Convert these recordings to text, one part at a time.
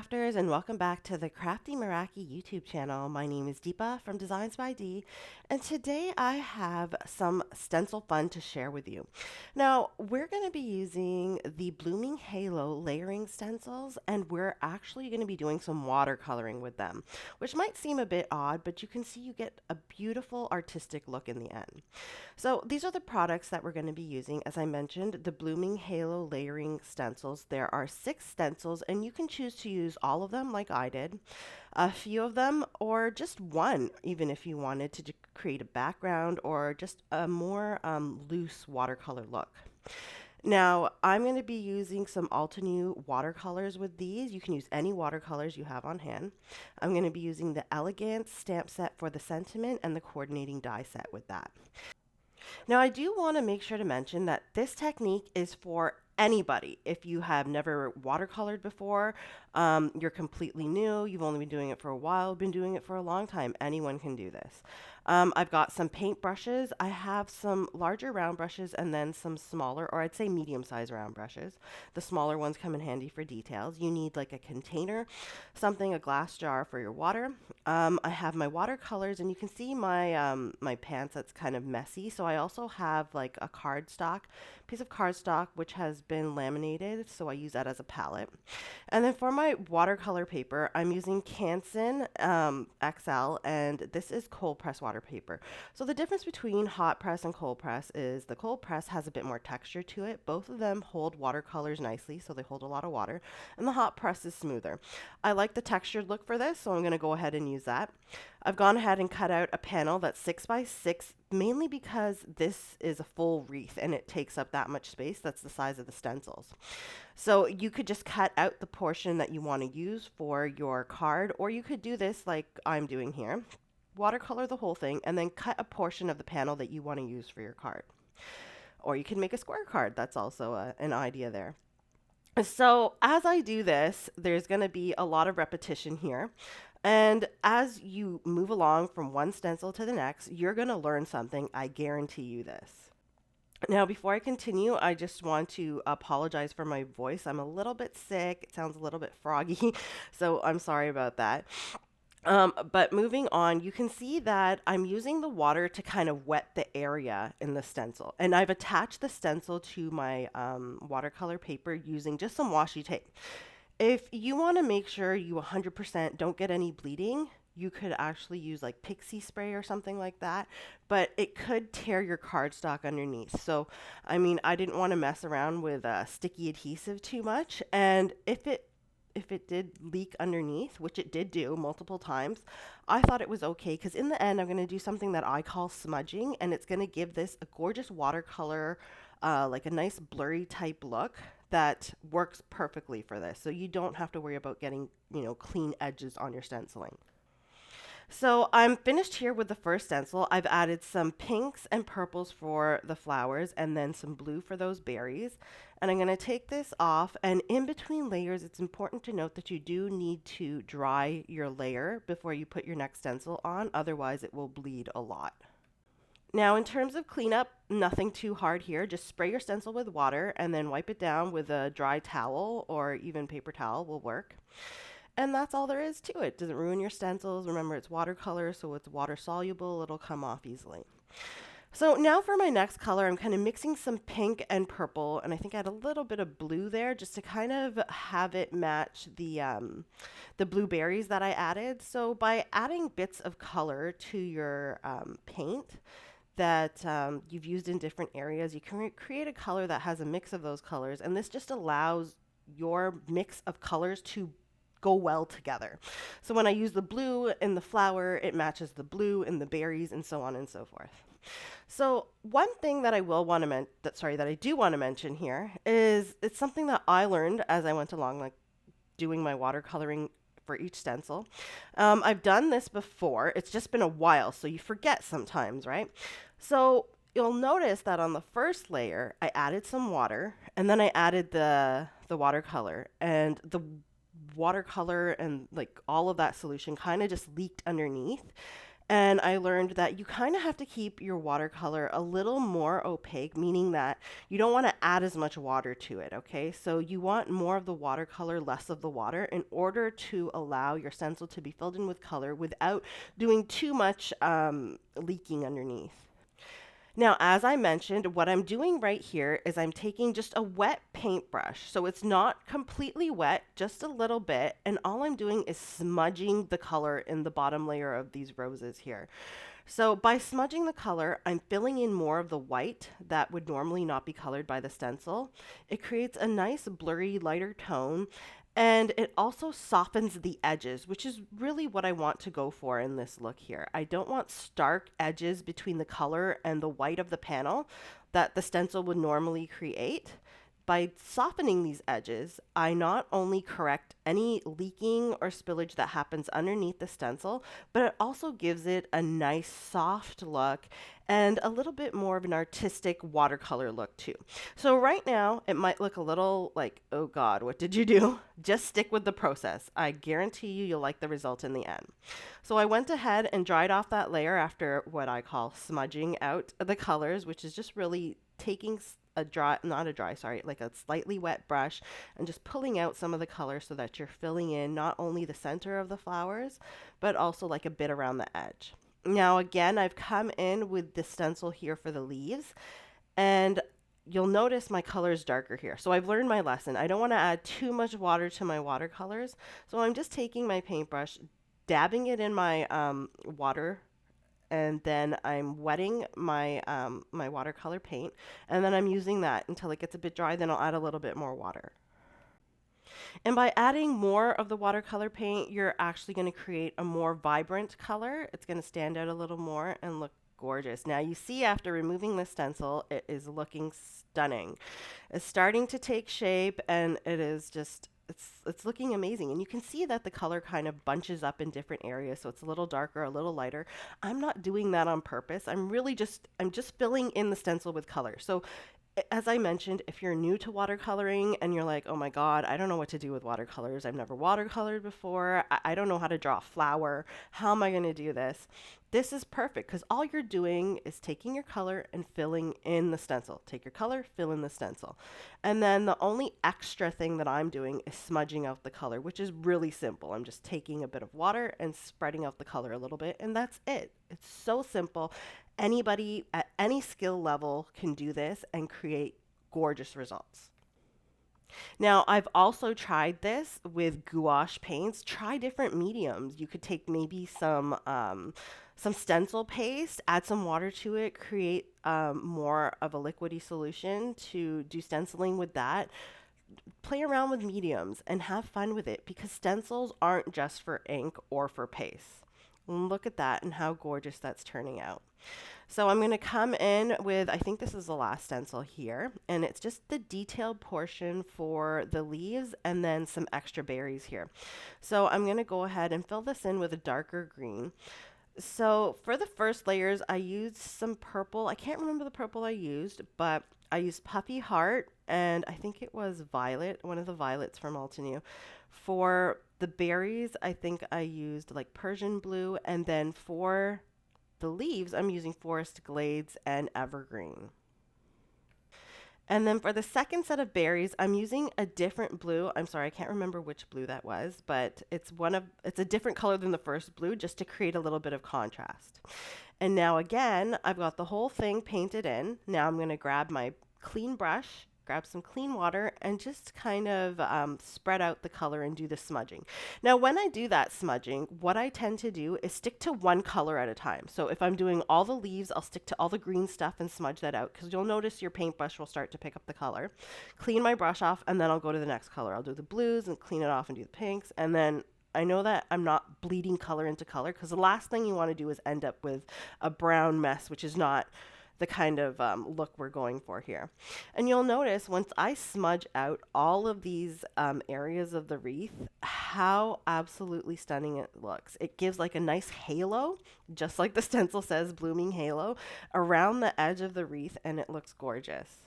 crafters, and welcome back to the Crafty Meraki YouTube channel. My name is Deepa from Designs by Dee, and today I have some stencil fun to share with you. Now, we're going to be using the Blooming Halo layering stencils, and we're actually going to be doing some watercoloring with them, which might seem a bit odd, but you can see you get a beautiful artistic look in the end. So these are the products that we're going to be using. As I mentioned, the Blooming Halo layering stencils. There are 6 stencils, and you can choose to use all of them like I did, a few of them, or just one, even if you wanted to create a background or just a more loose watercolor look. Now, I'm going to be using some Altenew watercolors with these. You can use any watercolors you have on hand. I'm going to be using the Elegance stamp set for the sentiment and the coordinating die set with that. Now, I do want to make sure to mention that this technique is for anybody. If you have never watercolored before, you're completely new, you've only been doing it for a while, been doing it for a long time, anyone can do this. I've got some paint brushes. I have some larger round brushes and then some smaller, or I'd say medium-sized round brushes. The smaller ones come in handy for details. You need like a container, a glass jar for your water. I have my watercolors, and you can see my pants that's kind of messy. So I also have like a piece of cardstock, which has been laminated. So I use that as a palette. And then for my watercolor paper, I'm using Canson XL, and this is cold press water paper. So the difference between hot press and cold press is the cold press has a bit more texture to it. Both of them hold watercolors nicely, so they hold a lot of water, and the hot press is smoother. I like the textured look for this, so I'm going to go ahead and use that. I've gone ahead and cut out a panel that's 6 by 6, mainly because this is a full wreath and it takes up that much space. That's the size of the stencils. So you could just cut out the portion that you want to use for your card, or you could do this like I'm doing here. Watercolor the whole thing and then cut a portion of the panel that you want to use for your card. Or you can make a square card. That's also an idea there. So as I do this, there's going to be a lot of repetition here. And as you move along from one stencil to the next, you're going to learn something. I guarantee you this. Now, before I continue, I just want to apologize for my voice. I'm a little bit sick. It sounds a little bit froggy, so I'm sorry about that. But moving on, you can see that I'm using the water to kind of wet the area in the stencil. And I've attached the stencil to my watercolor paper using just some washi tape. If you want to make sure you 100% don't get any bleeding, you could actually use like pixie spray or something like that, but it could tear your cardstock underneath. So, I mean, I didn't want to mess around with sticky adhesive too much. And if it did leak underneath, which it did do multiple times, I thought it was okay because in the end, I'm going to do something that I call smudging, and it's going to give this a gorgeous watercolor, like a nice blurry type look that works perfectly for this. So you don't have to worry about getting, clean edges on your stenciling. So I'm finished here with the first stencil. I've added some pinks and purples for the flowers and then some blue for those berries. And I'm going to take this off, and in between layers, it's important to note that you do need to dry your layer before you put your next stencil on. Otherwise, it will bleed a lot. Now, in terms of cleanup, nothing too hard here. Just spray your stencil with water and then wipe it down with a dry towel, or even paper towel will work. And that's all there is to it. Doesn't ruin your stencils. Remember, it's watercolor, so it's water soluble. It'll come off easily. So now for my next color, I'm kind of mixing some pink and purple, and I think I had a little bit of blue there just to kind of have it match the blueberries that I added. So by adding bits of color to your paint that you've used in different areas, you can create a color that has a mix of those colors, and this just allows your mix of colors to go well together. So when I use the blue in the flower, it matches the blue in the berries, and so on and so forth. So one thing that I do want to mention here is it's something that I learned as I went along, like doing my watercoloring for each stencil. I've done this before. It's just been a while, so you forget sometimes, right? So you'll notice that on the first layer, I added some water, and then I added the watercolor, and the watercolor and like all of that solution kind of just leaked underneath. And I learned that you kind of have to keep your watercolor a little more opaque, meaning that you don't want to add as much water to it, okay? So you want more of the watercolor, less of the water, in order to allow your stencil to be filled in with color without doing too much leaking underneath. Now, as I mentioned, what I'm doing right here is I'm taking just a wet paintbrush. So it's not completely wet, just a little bit. And all I'm doing is smudging the color in the bottom layer of these roses here. So by smudging the color, I'm filling in more of the white that would normally not be colored by the stencil. It creates a nice blurry, lighter tone. And it also softens the edges, which is really what I want to go for in this look here. I don't want stark edges between the color and the white of the panel that the stencil would normally create. By softening these edges, I not only correct any leaking or spillage that happens underneath the stencil, but it also gives it a nice soft look and a little bit more of an artistic watercolor look too. So right now, it might look a little like, oh God, what did you do? Just stick with the process. I guarantee you'll like the result in the end. So I went ahead and dried off that layer after what I call smudging out the colors, which is just really taking a dry, not a dry, sorry, like a slightly wet brush and just pulling out some of the color so that you're filling in not only the center of the flowers, but also like a bit around the edge. Now, again, I've come in with the stencil here for the leaves, and you'll notice my color is darker here. So I've learned my lesson. I don't want to add too much water to my watercolors. So I'm just taking my paintbrush, dabbing it in my water, and then I'm wetting my watercolor paint, and then I'm using that until it gets a bit dry. Then I'll add a little bit more water. And by adding more of the watercolor paint, you're actually going to create a more vibrant color. It's going to stand out a little more and look gorgeous. Now you see after removing the stencil, it is looking stunning. It's starting to take shape and it is just it's looking amazing. And you can see that the color kind of bunches up in different areas. So it's a little darker, a little lighter. I'm not doing that on purpose. I'm just filling in the stencil with color. So as I mentioned, if you're new to watercoloring and you're like, oh my God, I don't know what to do with watercolors. I've never watercolored before. I don't know how to draw a flower. How am I going to do this? This is perfect because all you're doing is taking your color and filling in the stencil. Take your color, fill in the stencil. And then the only extra thing that I'm doing is smudging out the color, which is really simple. I'm just taking a bit of water and spreading out the color a little bit, and that's it. It's so simple. Anybody at any skill level can do this and create gorgeous results. Now, I've also tried this with gouache paints. Try different mediums. You could take maybe some stencil paste, add some water to it, create more of a liquidy solution to do stenciling with that. Play around with mediums and have fun with it because stencils aren't just for ink or for paste. Look at that and how gorgeous that's turning out. So I'm going to come in with, I think this is the last stencil here, and it's just the detailed portion for the leaves and then some extra berries here. So I'm going to go ahead and fill this in with a darker green. So for the first layers, I used some purple. I can't remember the purple I used, but I used Puffy Heart, and I think it was Violet, one of the violets from Altenew. For the berries, I think I used like Persian blue, and then for the leaves, I'm using Forest Glades and Evergreen. And then for the second set of berries, I'm using a different blue. I'm sorry, I can't remember which blue that was, but it's a different color than the first blue just to create a little bit of contrast. And now again, I've got the whole thing painted in. Now I'm going to grab my clean brush, grab some clean water, and just kind of spread out the color and do the smudging. Now, when I do that smudging, what I tend to do is stick to one color at a time. So if I'm doing all the leaves, I'll stick to all the green stuff and smudge that out because you'll notice your paintbrush will start to pick up the color. Clean my brush off, and then I'll go to the next color. I'll do the blues and clean it off and do the pinks, and then I know that I'm not bleeding color into color because the last thing you want to do is end up with a brown mess, which is not the kind of look we're going for here. And you'll notice once I smudge out all of these areas of the wreath, how absolutely stunning it looks. It gives like a nice halo, just like the stencil says, blooming halo, around the edge of the wreath, and it looks gorgeous.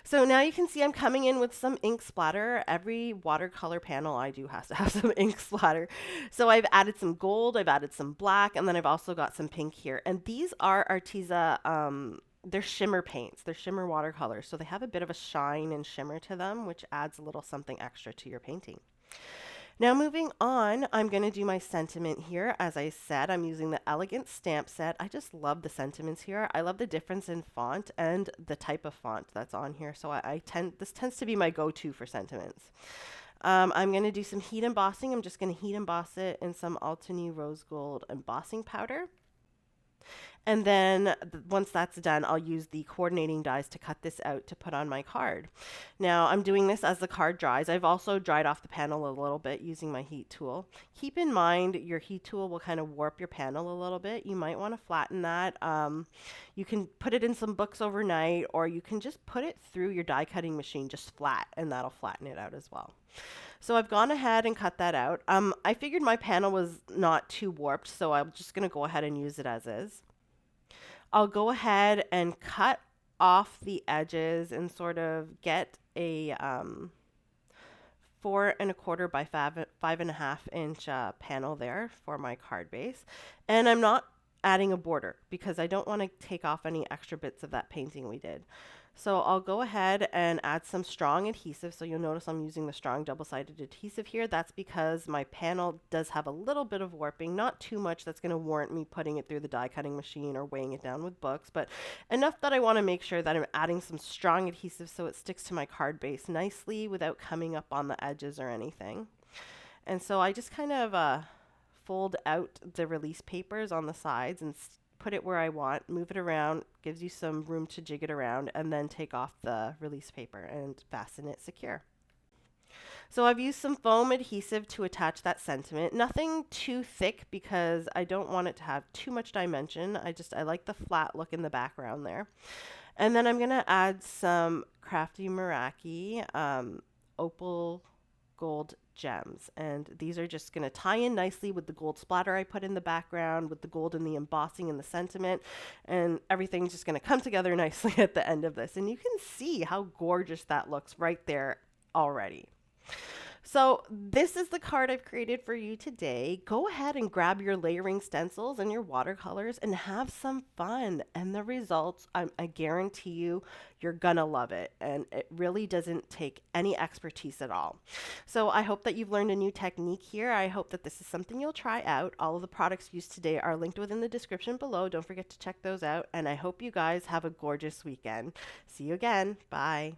So now you can see I'm coming in with some ink splatter. Every watercolor panel I do has to have some ink splatter. So I've added some gold, I've added some black, and then I've also got some pink here. And these are Arteza, they're shimmer paints. They're shimmer watercolors. So they have a bit of a shine and shimmer to them, which adds a little something extra to your painting. Now moving on, I'm going to do my sentiment here. As I said, I'm using the Elegant stamp set. I just love the sentiments here. I love the difference in font and the type of font that's on here. So this tends to be my go-to for sentiments. I'm going to do some heat embossing. I'm just going to heat emboss it in some Altenew Rose Gold embossing powder. And then once that's done, I'll use the coordinating dies to cut this out to put on my card. Now I'm doing this as the card dries. I've also dried off the panel a little bit using my heat tool. Keep in mind your heat tool will kind of warp your panel a little bit. You might want to flatten that. You can put it in some books overnight, or you can just put it through your die cutting machine just flat, and that'll flatten it out as well. So I've gone ahead and cut that out. I figured my panel was not too warped, so I'm just going to go ahead and use it as is. I'll go ahead and cut off the edges and sort of get a 4¼ by 5.5 inch panel there for my card base. And I'm not adding a border because I don't want to take off any extra bits of that painting we did. So I'll go ahead and add some strong adhesive. So you'll notice I'm using the strong double-sided adhesive here. That's because my panel does have a little bit of warping, not too much that's going to warrant me putting it through the die cutting machine or weighing it down with books, but enough that I want to make sure that I'm adding some strong adhesive so it sticks to my card base nicely without coming up on the edges or anything. And so I just kind of fold out the release papers on the sides and put it where I want, move it around, gives you some room to jig it around, and then take off the release paper and fasten it secure. So I've used some foam adhesive to attach that sentiment. Nothing too thick because I don't want it to have too much dimension. I like the flat look in the background there. And then I'm going to add some Crafty Meraki opal gold gems, and these are just going to tie in nicely with the gold splatter I put in the background, with the gold in the embossing and the sentiment, and everything's just going to come together nicely at the end of this. And you can see how gorgeous that looks right there already. So this is the card I've created for you today. Go ahead and grab your layering stencils and your watercolors and have some fun. And the results, I guarantee you, you're gonna love it. And it really doesn't take any expertise at all. So I hope that you've learned a new technique here. I hope that this is something you'll try out. All of the products used today are linked within the description below. Don't forget to check those out. And I hope you guys have a gorgeous weekend. See you again. Bye.